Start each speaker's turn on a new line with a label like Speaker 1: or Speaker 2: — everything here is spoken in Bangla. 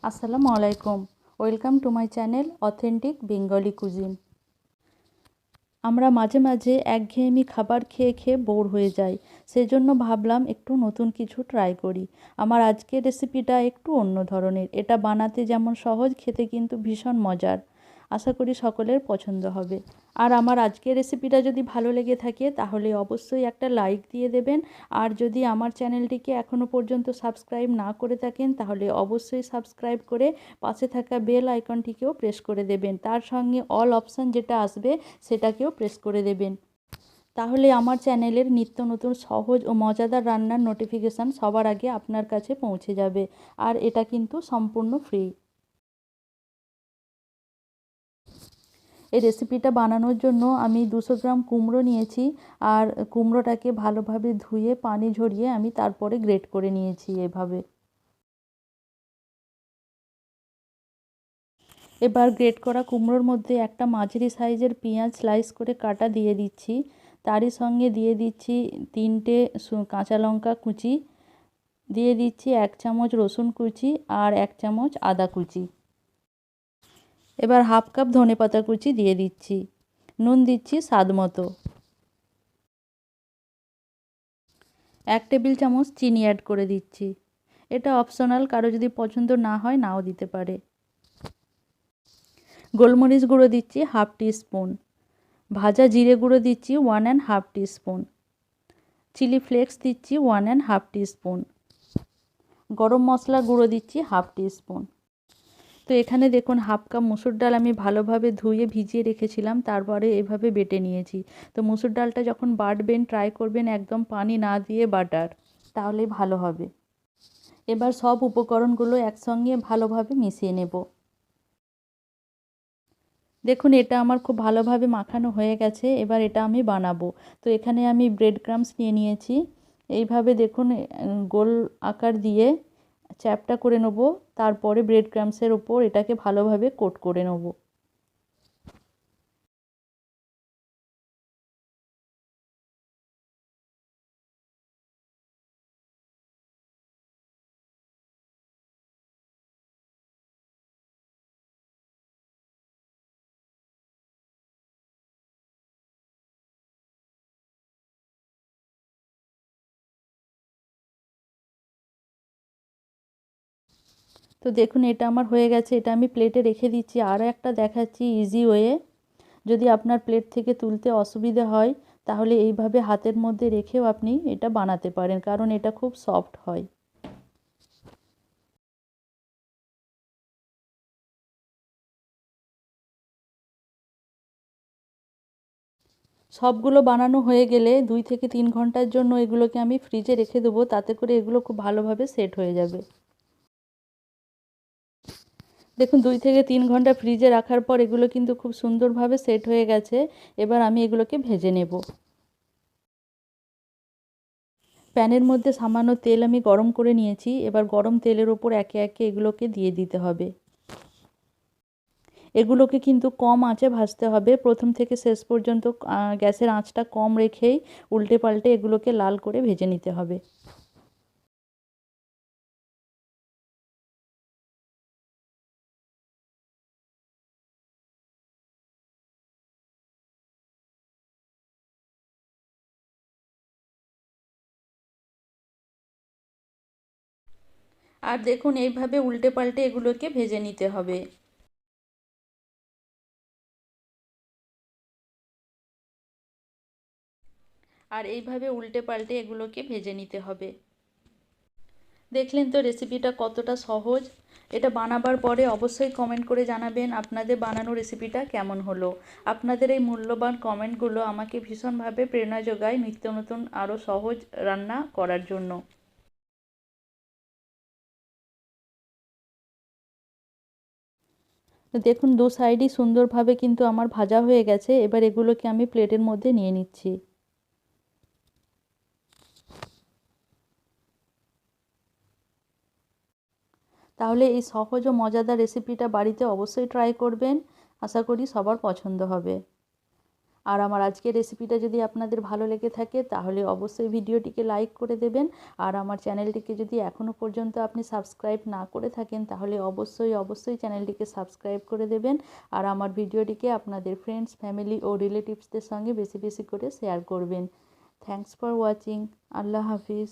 Speaker 1: আসসালামু আলাইকুম। Welcome to my channel authentic Bengali cuisine. আমরা মাঝে মাঝে একঘেয়েমি খাবার খেয়ে খেয়ে বোর হয়ে যাই, সেজন্য ভাবলাম একটু নতুন কিছু ট্রাই করি। আমার আজকের রেসিপিটা একটু অন্য ধরনের। এটা বানাতে যেমন সহজ, খেতে কিন্তু ভীষণ মজার। আশা করি সকলের পছন্দ হবে। আর আমার আজকের রেসিপিটা যদি ভালো লেগে থাকে তাহলে অবশ্যই একটা লাইক দিয়ে দেবেন। আর যদি আমার চ্যানেলটিকে এখনও পর্যন্ত সাবস্ক্রাইব না করে থাকেন তাহলে অবশ্যই সাবস্ক্রাইব করে পাশে থাকা বেল আইকনটিকেও প্রেস করে দেবেন। তার সঙ্গে অল অপশান যেটা আসবে সেটাকেও প্রেস করে দেবেন। তাহলে আমার চ্যানেলের নিত্য নতুন সহজ ও মজাদার রান্নার নোটিফিকেশান সবার আগে আপনার কাছে পৌঁছে যাবে। আর এটা কিন্তু সম্পূর্ণ ফ্রি। এই রেসিপিটা বানানোর জন্য আমি 200 গ্রাম কুমড়ো নিয়েছি। আর কুমড়োটাকে ভালোভাবে ধুয়ে পানি ঝরিয়ে আমি তারপরে গ্রেট করে নিয়েছি এভাবে। এবার গ্রেট করা কুমড়োর মধ্যে একটা মাঝারি সাইজের পেঁয়াজ স্লাইস করে কাটা দিয়ে দিচ্ছি। তারই সঙ্গে দিয়ে দিচ্ছি 3টে কাঁচা লঙ্কা কুচি, দিয়ে দিচ্ছি 1 চামচ রসুন কুচি আর 1 চামচ আদা কুচি। এবার হাফ কাপ ধনেপাতা কুচি দিয়ে দিচ্ছি। নুন দিচ্ছি স্বাদ মতো। 1 টেবিল চামচ চিনি অ্যাড করে দিচ্ছি। এটা অপশনাল, কারো যদি পছন্দ না হয় নাও দিতে পারে। গোলমরিচ গুঁড়ো দিচ্ছি হাফ টিস্পুন। ভাজা জিরে গুঁড়ো দিচ্ছি 1.5 টিস্পুন। চিলি ফ্লেক্স দিচ্ছি 1.5 টিস্পুন। গরম মশলা গুঁড়ো দিচ্ছি হাফ টিস্পুন। তো এখানে দেখুন হাফ কাপ মুসুর ডাল আমি ভালোভাবে ধুয়ে ভিজিয়ে রেখেছিলাম, তারপরে এভাবে বেটে নিয়েছি। তো মুসুর ডালটা যখন বাটবেন ট্রাই করবেন একদম পানি না দিয়ে বাটার, তাহলেই ভালো হবে। এবার সব উপকরণগুলো একসঙ্গে ভালোভাবে মিশিয়ে নেব। দেখুন এটা আমার খুব ভালোভাবে মাখানো হয়ে গেছে। এবার এটা আমি বানাবো। তো এখানে আমি ব্রেড ক্রাম্বস নিয়ে নিয়েছি। এইভাবে দেখুন গোল আকার দিয়ে চ্যাপটা করে নেব। তারপরে ব্রেড ক্রাম্বসের ওপর এটাকে ভালোভাবে কোট করে নেব। তো দেখুন এটা আমার হয়ে গেছে। এটা আমি প্লেটে রেখে দিচ্ছি। আরও একটা দেখাচ্ছি ইজি ওয়ে। যদি আপনার প্লেট থেকে তুলতে অসুবিধে হয় তাহলে এইভাবে হাতের মধ্যে রেখেও আপনি এটা বানাতে পারেন, কারণ এটা খুব সফট হয়। সবগুলো বানানো হয়ে গেলে 2 থেকে 3 ঘন্টার জন্য এগুলোকে আমি ফ্রিজে রেখে দেবো, তাতে করে এগুলো খুব ভালোভাবে সেট হয়ে যাবে। দেখুন 2 থেকে 3 ঘন্টা ফ্রিজে রাখার পর এগুলো কিন্তু খুব সুন্দরভাবে সেট হয়ে গেছে। এবার আমি এগুলোকে ভেজে নেব। প্যানের মধ্যে সামান্য তেল আমি গরম করে নিয়েছি। এবার গরম তেলের ওপর একে একে এগুলোকে দিয়ে দিতে হবে। এগুলোকে কিন্তু কম আঁচে ভাজতে হবে। প্রথম থেকে শেষ পর্যন্ত গ্যাসের আঁচটা কম রেখেই উল্টে পাল্টে এগুলোকে লাল করে ভেজে নিতে হবে। আর দেখুন এইভাবে উল্টে পাল্টে এগুলোকে ভেজে নিতে হবে। আর এইভাবে উল্টে পাল্টে এগুলোকে ভেজে নিতে হবে। দেখলেন তো রেসিপিটা কতটা সহজ। এটা বানাবার পরে অবশ্যই কমেন্ট করে জানাবেন আপনাদের বানানো রেসিপিটা কেমন হলো। আপনাদের এই মূল্যবান কমেন্টগুলো আমাকে ভীষণভাবে প্রেরণা যোগায় নিত্য নতুন আরও সহজ রান্না করার জন্য। তো দেখুন দু সাইডই সুন্দরভাবে কিন্তু আমার ভাজা হয়ে গেছে। এবার এগুলোকে আমি প্লেটের মধ্যে নিয়ে নিচ্ছি। তাহলে এই সহজ ও মজাদার রেসিপিটা বাড়িতে অবশ্যই ট্রাই করবেন। আশা করি সবার পছন্দ হবে। আর আমার আজকের রেসিপিটা যদি আপনাদের ভালো লেগে থাকে তাহলে অবশ্যই ভিডিওটিকে লাইক করে দেবেন। আর আমার চ্যানেলটিকে যদি এখনও পর্যন্ত আপনি সাবস্ক্রাইব না করে থাকেন তাহলে অবশ্যই চ্যানেলটিকে সাবস্ক্রাইব করে দেবেন। আর আমার ভিডিওটিকে আপনাদের ফ্রেন্ডস, ফ্যামিলি ও রিলেটিভসদের সঙ্গে বেশি বেশি করে শেয়ার করবেন। Thanks for watching. Allah Hafiz.